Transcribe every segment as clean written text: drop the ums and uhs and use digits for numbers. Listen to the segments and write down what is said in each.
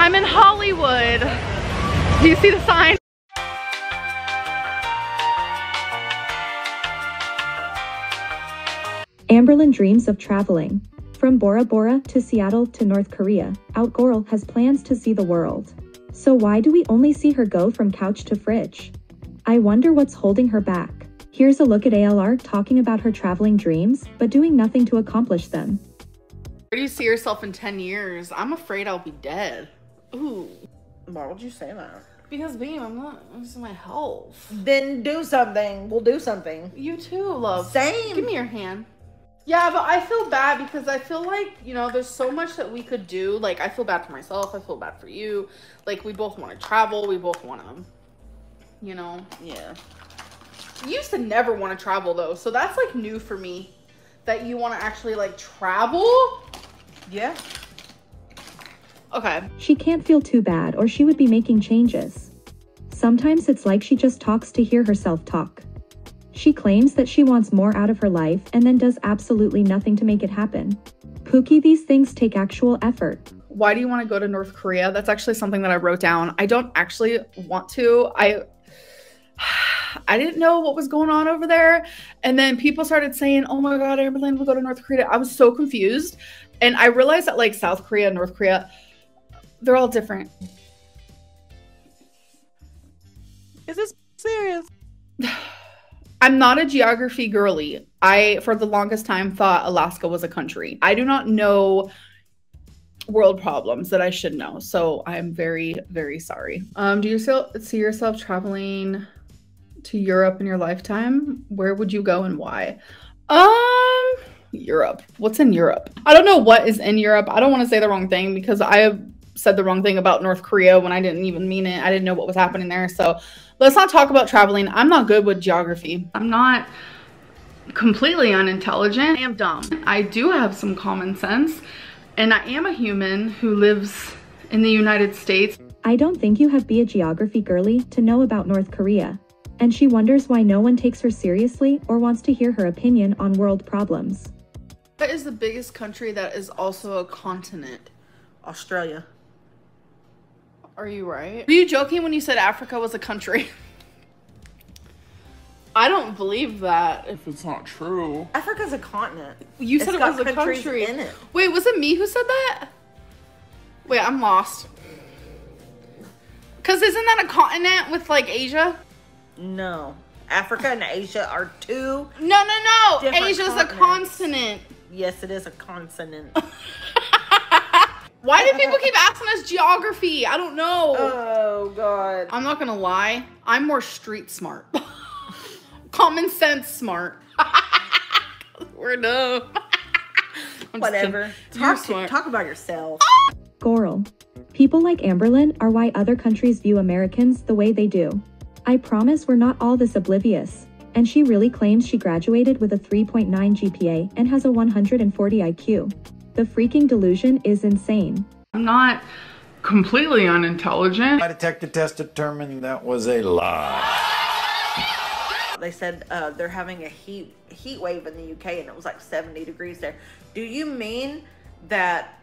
I'm in Hollywood. Do you see the sign? Amberlynn dreams of traveling. From Bora Bora to Seattle to North Korea, gorl has plans to see the world. So why do we only see her go from couch to fridge? I wonder what's holding her back. Here's a look at ALR talking about her traveling dreams, but doing nothing to accomplish them. Where do you see yourself in 10 years? I'm afraid I'll be dead. Ooh. Why would you say that? Because, babe, I'm not losing my health. Then do something. We'll do something. You too, love. Same. Give me your hand. Yeah, but I feel bad because I feel like, you know, there's so much that we could do. Like, I feel bad for myself. I feel bad for you. Like, we both want to travel. We both want to, you know. Yeah. You used to never want to travel, though. So that's, like, new for me. That you want to actually, like, travel. Yeah. Okay. She can't feel too bad or she would be making changes. Sometimes it's like she just talks to hear herself talk. She claims that she wants more out of her life and then does absolutely nothing to make it happen. Pookie, these things take actual effort. Why do you want to go to North Korea? That's actually something that I wrote down. I don't actually want to. I didn't know what was going on over there. And then people started saying, oh my God, Amberlynn will go to North Korea. I was so confused. And I realized that like South Korea, North Korea, they're all different. Is this serious? I'm not a geography girly. I, for the longest time, thought Alaska was a country. I do not know world problems that I should know. So I'm very, very sorry. Do you still see yourself traveling to Europe in your lifetime? Where would you go and why? Europe. What's in Europe? I don't know what is in Europe. I don't want to say the wrong thing because I have said the wrong thing about North Korea when I didn't even mean it. I didn't know what was happening there. So let's not talk about traveling. I'm not good with geography. I'm not completely unintelligent. I am dumb. I do have some common sense and I am a human who lives in the United States. I don't think you have to be a geography girly to know about North Korea. And she wonders why no one takes her seriously or wants to hear her opinion on world problems. What is the biggest country that is also a continent? Australia. Are you right? Were you joking when you said Africa was a country? I don't believe that. If it's not true. Africa's a continent. You said it was a country. In it. Wait, was it me who said that? Wait, I'm lost. Because isn't that a continent with like Asia? No. Africa and Asia are two. No. Different Asia's continents. a continent. Yes, it is a consonant. Why do people keep asking us geography? I don't know. Oh, God. I'm not gonna lie. I'm more street smart. Common sense smart. We're dumb. Whatever. Talk about yourself. Gorl. People like Amberlynn are why other countries view Americans the way they do. I promise we're not all this oblivious. And she really claims she graduated with a 3.9 GPA and has a 140 IQ. The freaking delusion is insane. I'm not completely unintelligent. My detective test determined that was a lie. They said they're having a heat wave in the UK and it was like 70 degrees there. Do you mean that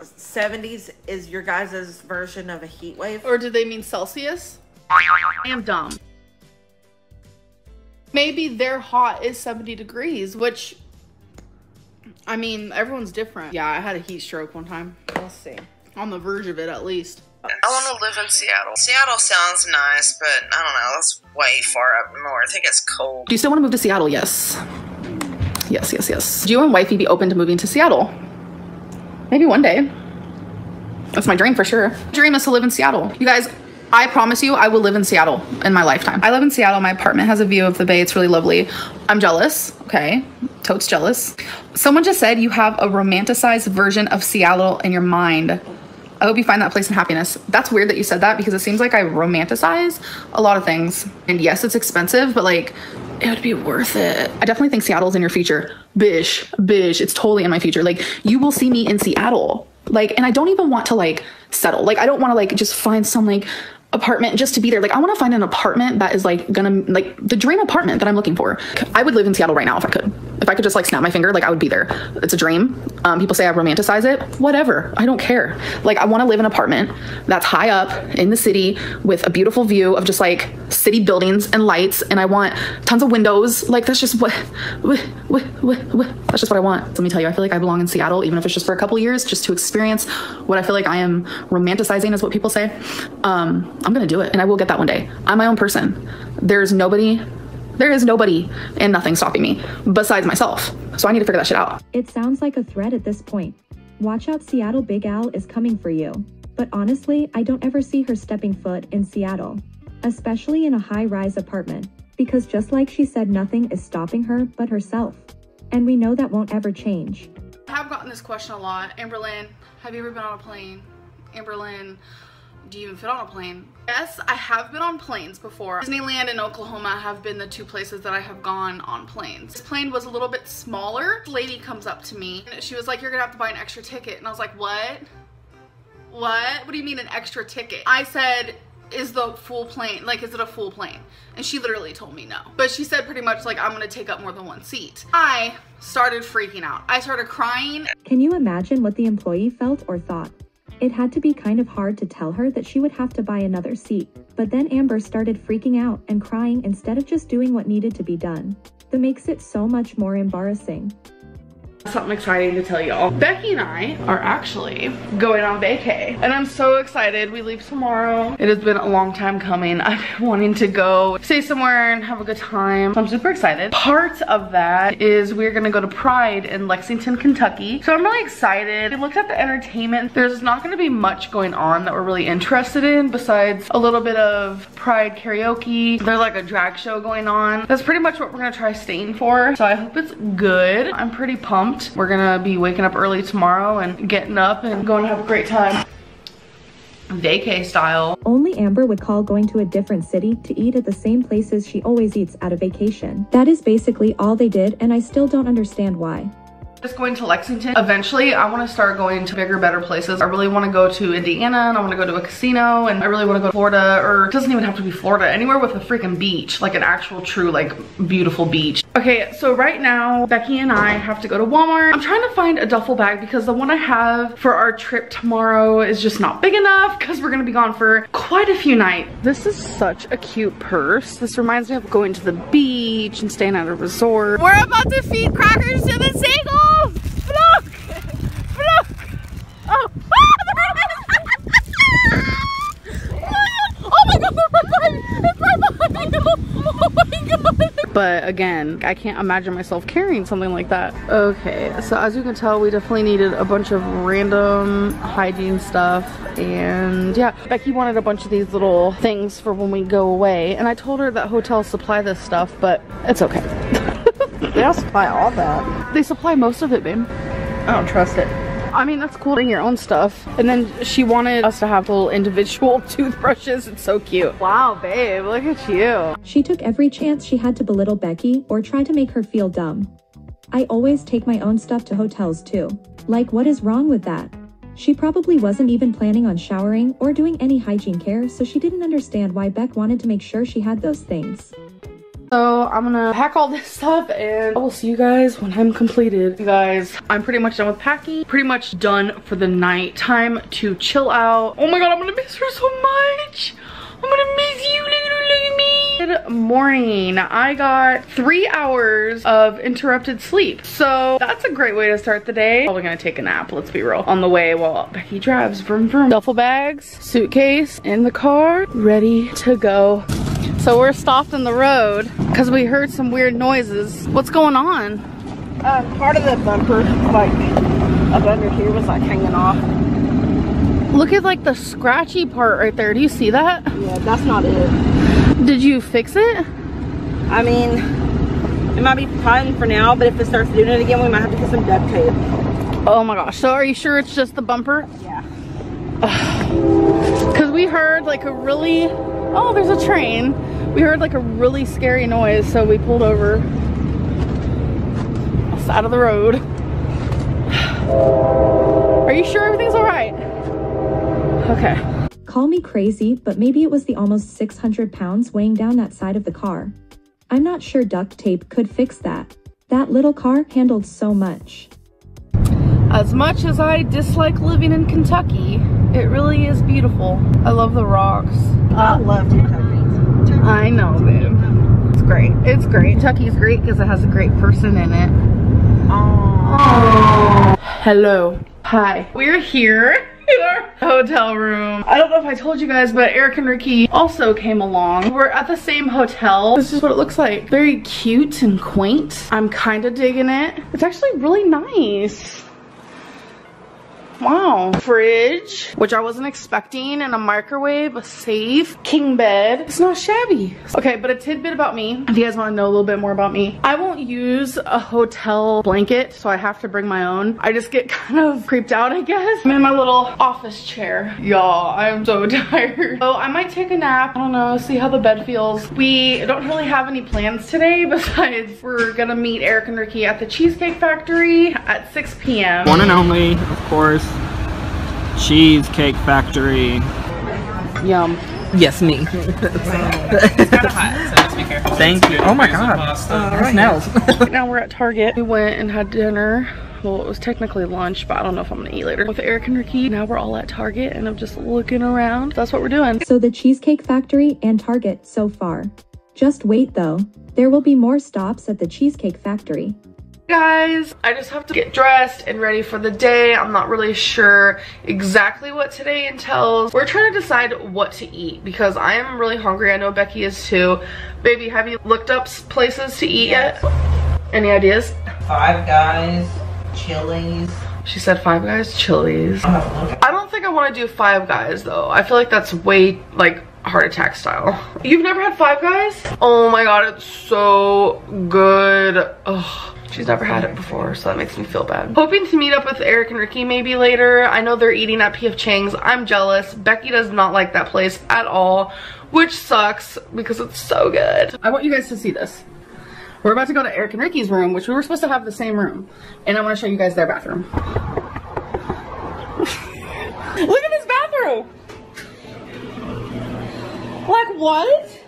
70s is your guys' version of a heat wave? Or do they mean Celsius? I am dumb. Maybe their hot is 70 degrees, which, I mean, everyone's different. Yeah, I had a heat stroke one time. We'll see. On the verge of it, at least. I want to live in Seattle. Seattle sounds nice, but I don't know. That's way far up north. It gets cold. Do you still want to move to Seattle? Yes. Yes. Do you and wifey be open to moving to Seattle? Maybe one day. That's my dream for sure. Dream is to live in Seattle. You guys, I promise you, I will live in Seattle in my lifetime. I live in Seattle. My apartment has a view of the bay. It's really lovely. I'm jealous. Okay. Totes jealous. Someone just said you have a romanticized version of Seattle in your mind. I hope you find that place in happiness. That's weird that you said that because it seems like I romanticize a lot of things. And yes, it's expensive, but like, it would be worth it. I definitely think Seattle's in your future. Bish. It's totally in my future. Like, you will see me in Seattle. Like, and I don't even want to like settle. Like, I don't want to like just find some like apartment just to be there. Like, I want to find an apartment that is like gonna, like the dream apartment that I'm looking for. I would live in Seattle right now if I could. If I could just like snap my finger, like I would be there. It's a dream. People say I romanticize it. Whatever. I don't care. Like I want to live in an apartment that's high up in the city with a beautiful view of just like city buildings and lights. And I want tons of windows. Like that's just that's just what I want. Let me tell you, I feel like I belong in Seattle, even if it's just for a couple years, just to experience what I feel like I am romanticizing, is what people say. I'm gonna do it, and I will get that one day. I'm my own person. There is nobody and nothing stopping me besides myself. So I need to figure that shit out. It sounds like a threat at this point. Watch out, Seattle, Big Al is coming for you. But honestly, I don't ever see her stepping foot in Seattle, especially in a high-rise apartment, because just like she said, nothing is stopping her but herself. And we know that won't ever change. I have gotten this question a lot. Amberlynn, have you ever been on a plane? Amberlynn, do you even fit on a plane? Yes, I have been on planes before. Disneyland and Oklahoma have been the two places that I have gone on planes. This plane was a little bit smaller. This lady comes up to me and she was like, you're gonna have to buy an extra ticket. And I was like, what? What do you mean an extra ticket? I said, is the full plane, like, is it a full plane? And she literally told me no. But she said pretty much like, I'm gonna take up more than one seat. I started freaking out. I started crying. Can you imagine what the employee felt or thought? It had to be kind of hard to tell her that she would have to buy another seat. But then Amber started freaking out and crying instead of just doing what needed to be done. That makes it so much more embarrassing. Something exciting to tell y'all. Becky and I are actually going on vacay, and I'm so excited. We leave tomorrow. It has been a long time coming. I've been wanting to go stay somewhere and have a good time, so I'm super excited. Part of that is we're gonna go to Pride in Lexington, Kentucky, so I'm really excited. I looked at the entertainment. There's not gonna be much going on that we're really interested in besides a little bit of Pride karaoke. There's like a drag show going on. That's pretty much what we're gonna try staying for, so I hope it's good. I'm pretty pumped. We're gonna be waking up early tomorrow and getting up and going to have a great time. Vacay style. Only Amber would call going to a different city to eat at the same places she always eats at a vacation. That is basically all they did, and I still don't understand why. Just going to Lexington. Eventually, I want to start going to bigger, better places. I really want to go to Indiana, and I want to go to a casino, and I really want to go to Florida, or it doesn't even have to be Florida, anywhere with a freaking beach, like an actual true, like, beautiful beach. Okay, so right now, Becky and I have to go to Walmart. I'm trying to find a duffel bag because the one I have for our trip tomorrow is just not big enough because we're going to be gone for quite a few nights. This is such a cute purse. This reminds me of going to the beach and staying at a resort. We're about to feed crackers to the seagulls! Look! Look! Oh! Oh my god! It's right behind me! Oh my god! But again, I can't imagine myself carrying something like that. Okay, so as you can tell, we definitely needed a bunch of random hygiene stuff, and yeah, Becky wanted a bunch of these little things for when we go away, and I told her that hotels supply this stuff, but it's okay. They don't supply all that. They supply most of it, babe. I don't trust it. I mean, that's cool, bring your own stuff. And then she wanted us to have little individual toothbrushes. It's so cute. Wow, babe, look at you. She took every chance she had to belittle Becky or try to make her feel dumb. I always take my own stuff to hotels too. Like, what is wrong with that? She probably wasn't even planning on showering or doing any hygiene care, so she didn't understand why Beck wanted to make sure she had those things. So I'm gonna pack all this stuff and I will see you guys when I'm completed. You guys, I'm pretty much done with packing. Pretty much done for the night. Time to chill out. Oh my god, I'm gonna miss her so much. I'm gonna miss you. Look at me. Good morning. I got 3 hours of interrupted sleep. So that's a great way to start the day. Probably gonna take a nap, let's be real, on the way while Becky drives. Vroom vroom. Duffel bags, suitcase in the car, ready to go. So we're stopped in the road because we heard some weird noises. What's going on? Part of the bumper, like up under here, was like hanging off. Look at like the scratchy part right there. Do you see that? Yeah, that's not it. Did you fix it? I mean, it might be fine for now, but if it starts doing it again, we might have to get some duct tape. Oh my gosh. So are you sure it's just the bumper? Yeah. Because we heard like a really, oh, there's a train. We heard like a really scary noise, so we pulled over on the side of the road. Are you sure everything's all right? Okay. Call me crazy, but maybe it was the almost 600 pounds weighing down that side of the car. I'm not sure duct tape could fix that. That little car handled so much. As much as I dislike living in Kentucky, it really is beautiful. I love the rocks. I love Kentucky. I know, babe. It's great. It's great. Kentucky's great because it has a great person in it. Oh. Hello. Hi. We're here in our hotel room. I don't know if I told you guys, but Eric and Ricky also came along. We're at the same hotel. This is what it looks like. Very cute and quaint. I'm kind of digging it. It's actually really nice. Wow. Fridge, which I wasn't expecting, and a microwave, a safe, king bed. It's not shabby. Okay, but a tidbit about me, if you guys want to know a little bit more about me. I won't use a hotel blanket, so I have to bring my own. I just get kind of creeped out, I guess. I'm in my little office chair. Y'all, I'm so tired. So I might take a nap. I don't know, see how the bed feels. We don't really have any plans today, besides we're gonna meet Eric and Ricky at the Cheesecake Factory at 6 p.m. One and only, of course. Cheesecake Factory. Yum. Yes, me. It's kind of hot, so just be careful. Thank you. Oh my god. That smells. Now we're at Target. We went and had dinner. Well, it was technically lunch, but I don't know if I'm gonna eat later. With Eric and Ricky, now we're all at Target and I'm just looking around. That's what we're doing. So the Cheesecake Factory and Target so far. Just wait though. There will be more stops at the Cheesecake Factory. Guys, I just have to get dressed and ready for the day. I'm not really sure exactly what today entails. We're trying to decide what to eat because I am really hungry. I know Becky is too. Baby, have you looked up places to eat yet? Any ideas? Five Guys, Chili's. She said Five Guys, Chili's. I don't think I want to do Five Guys though. I feel like that's way like heart attack style. You've never had Five Guys? Oh my god, it's so good. Ugh. She's never had it before, so that makes me feel bad. Hoping to meet up with Eric and Ricky maybe later. I know they're eating at P.F. Chang's. I'm jealous. Becky does not like that place at all, which sucks because it's so good. I want you guys to see this. We're about to go to Eric and Ricky's room, which we were supposed to have the same room. And I want to show you guys their bathroom. Look at this bathroom! Like, what?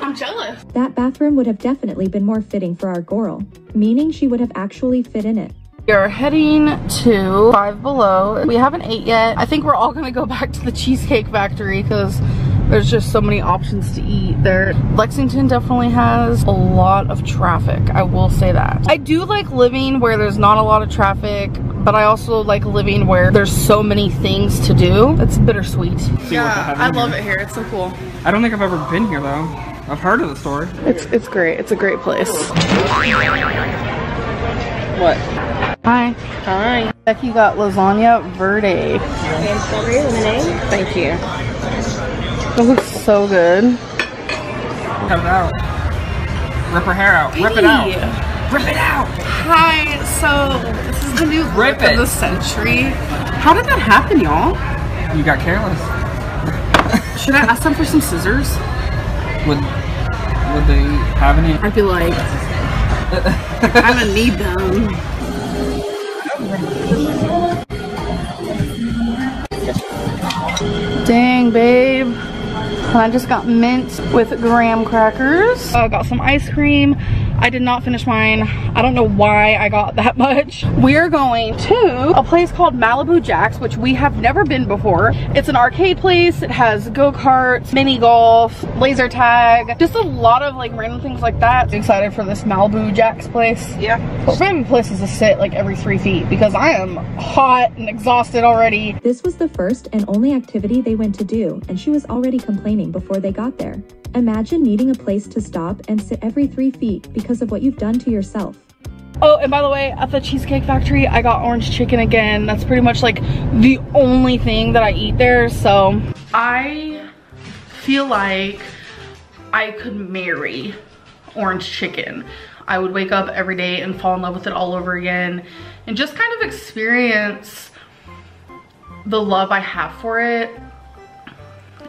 I'm jealous. That bathroom would have definitely been more fitting for our gorl, meaning she would have actually fit in it. We are heading to Five Below. We haven't ate yet. I think we're all gonna go back to the Cheesecake Factory because there's just so many options to eat there. Lexington definitely has a lot of traffic, I will say that. I do like living where there's not a lot of traffic, but I also like living where there's so many things to do. It's bittersweet. Yeah, I love it here. It's so cool. I don't think I've ever been here though. I've heard of the store. It's great. It's a great place. What? Hi. Hi. Becky got lasagna verde. And strawberry lemonade. Thank you. It looks so good. Cut it out. Rip her hair out. Rip it out. Rip it out. Hi. So this is the new Rip look of the century. How did that happen, y'all? You got careless. Should I ask them for some scissors? Would they have any? I'd be like, I'm gonna need them. Dang, babe. I just got mint with graham crackers. I got some ice cream. I did not finish mine. I don't know why I got that much. We're going to a place called Malibu Jack's, which we have never been before. It's an arcade place. It has go-karts, mini golf, laser tag, just a lot of like random things like that. Excited for this Malibu Jack's place. Yeah. But we're having places to sit like every 3 feet because I am hot and exhausted already. This was the first and only activity they went to do, and she was already complaining before they got there. Imagine needing a place to stop and sit every 3 feet because of what you've done to yourself. Oh, and by the way, at the Cheesecake Factory, I got orange chicken again. That's pretty much like the only thing that I eat there. So I feel like I could marry orange chicken. I would wake up every day and fall in love with it all over again and just kind of experience the love I have for it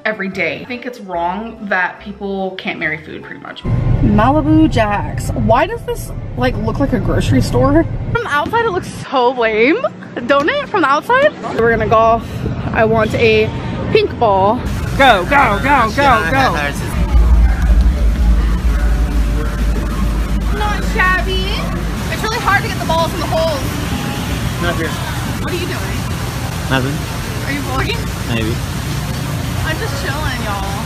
every day. I think it's wrong that people can't marry food pretty much. Malibu Jack's. Why does this like look like a grocery store? From the outside it looks so lame, don't it? From the outside? We're gonna golf. I want a pink ball. Go, go, go, go, go. shabby. It's really hard to get the balls in the holes. Not here. What are you doing? Nothing. Are you vlogging? Maybe. I'm just chilling, y'all.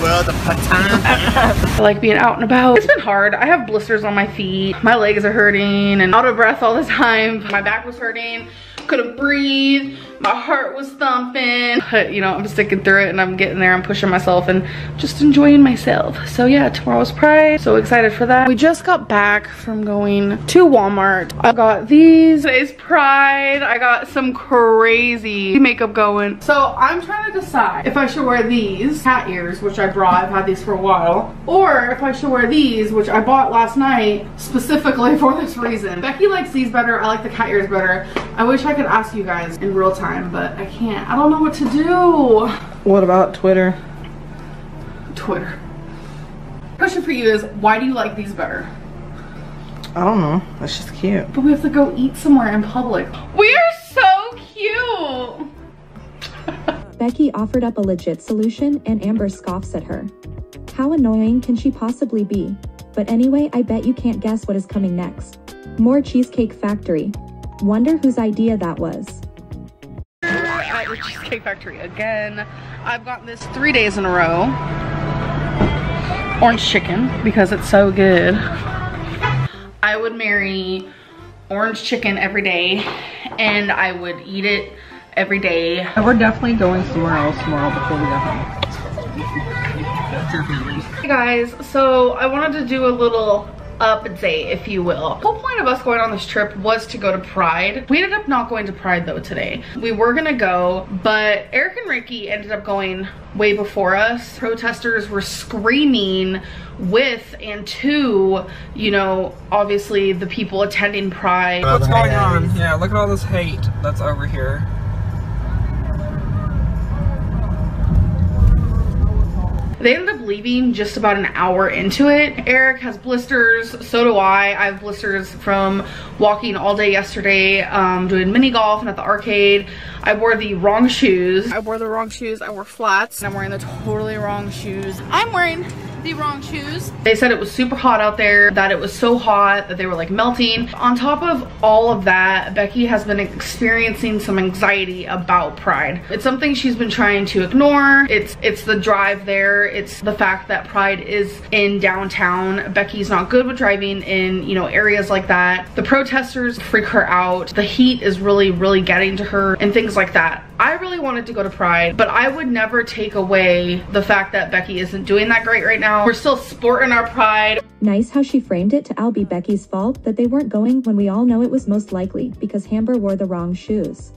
Well, the patana. I like being out and about. It's been hard. I have blisters on my feet. My legs are hurting and out of breath all the time. My back was hurting. Couldn't breathe. My heart was thumping. But, you know, I'm sticking through it and I'm getting there. I'm pushing myself and just enjoying myself. So yeah, tomorrow's Pride. So excited for that. We just got back from going to Walmart. I got these. Today's Pride. I got some crazy makeup going. So I'm trying to decide if I should wear these cat ears, which I brought. I've had these for a while. Or if I should wear these, which I bought last night specifically for this reason. Becky likes these better. I like the cat ears better. I wish I could ask you guys in real time, but I can't. I don't know what to do. What about Twitter? Twitter. Question for you is, why do you like these better? I don't know. That's just cute. But we have to go eat somewhere in public. We are so cute. Becky offered up a legit solution and Amber scoffs at her. How annoying can she possibly be? But anyway, I bet you can't guess what is coming next. More Cheesecake Factory. Wonder whose idea that was. At the Cheesecake Factory again. I've gotten this 3 days in a row. Orange chicken because it's so good. I would marry orange chicken every day and I would eat it every day. And we're definitely going somewhere else tomorrow before we go home. Definitely. Hey guys, so I wanted to do a little update, if you will. The whole point of us going on this trip was to go to Pride. We ended up not going to Pride though today. We were gonna go, but Eric and Ricky ended up going way before us. Protesters were screaming with and to, you know, obviously the people attending Pride. What's going on? Yeah, look at all this hate that's over here. They ended up leaving just about an hour into it. Eric has blisters, so do I. I have blisters from walking all day yesterday, doing mini golf and at the arcade. I wore the wrong shoes. I wore flats. And I'm wearing the totally wrong shoes. I'm wearing the wrong shoes. They said it was super hot out there, that it was so hot that they were like melting. On top of all of that, Becky has been experiencing some anxiety about Pride. It's something she's been trying to ignore. It's the drive there. It's the fact that Pride is in downtown. Becky's not good with driving in, you know, areas like that. The protesters freak her out. The heat is really, really getting to her and things like that. I really wanted to go to Pride, but I would never take away the fact that Becky isn't doing that great right now. We're still sporting our Pride. Nice how she framed it to all be Becky's fault that they weren't going when we all know it was most likely because Amber wore the wrong shoes.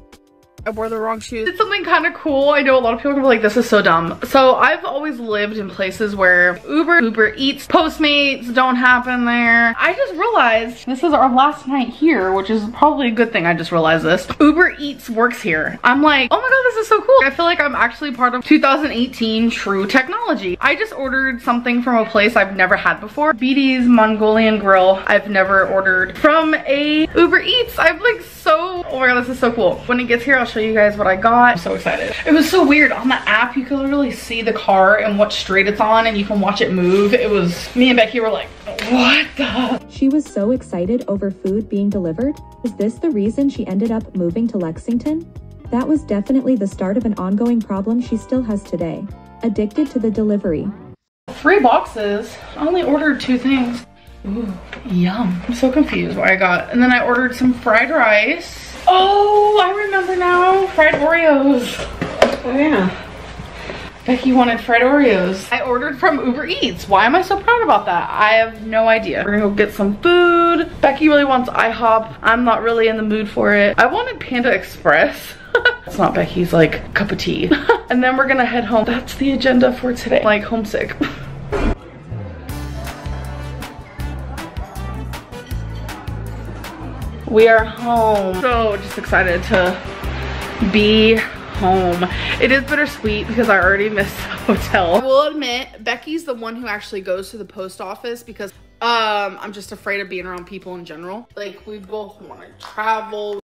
I wore the wrong shoes. It's something kind of cool. I know a lot of people are like, this is so dumb. So I've always lived in places where Uber Eats, Postmates don't happen there. I just realized this is our last night here, which is probably a good thing. I just realized this. Uber Eats works here. I'm like, oh my God, this is so cool. I feel like I'm actually part of 2018 true technology. I just ordered something from a place I've never had before. BD's Mongolian Grill. I've never ordered from a Uber Eats. I'm like so, oh my God, this is so cool. When it gets here, I'll show you guys what I got. I'm so excited. It was so weird. On the app, you can literally see the car and what street it's on and you can watch it move. It was, me and Becky were like, what the? She was so excited over food being delivered. Is this the reason she ended up moving to Lexington? That was definitely the start of an ongoing problem she still has today. Addicted to the delivery. 3 boxes. I only ordered 2 things. Ooh, yum. I'm so confused what I got. And then I ordered some fried rice. Oh, I remember now. Fried Oreos. Oh yeah. Becky wanted fried Oreos. I ordered from Uber Eats. Why am I so proud about that? I have no idea. We're gonna go get some food. Becky really wants IHOP. I'm not really in the mood for it. I wanted Panda Express. It's not Becky's like cup of tea. And then we're gonna head home. That's the agenda for today. Like homesick. We are home. So just excited to be home. It is bittersweet because I already missed the hotel. I will admit, Becky's the one who actually goes to the post office because I'm just afraid of being around people in general. Like, we both want to travel.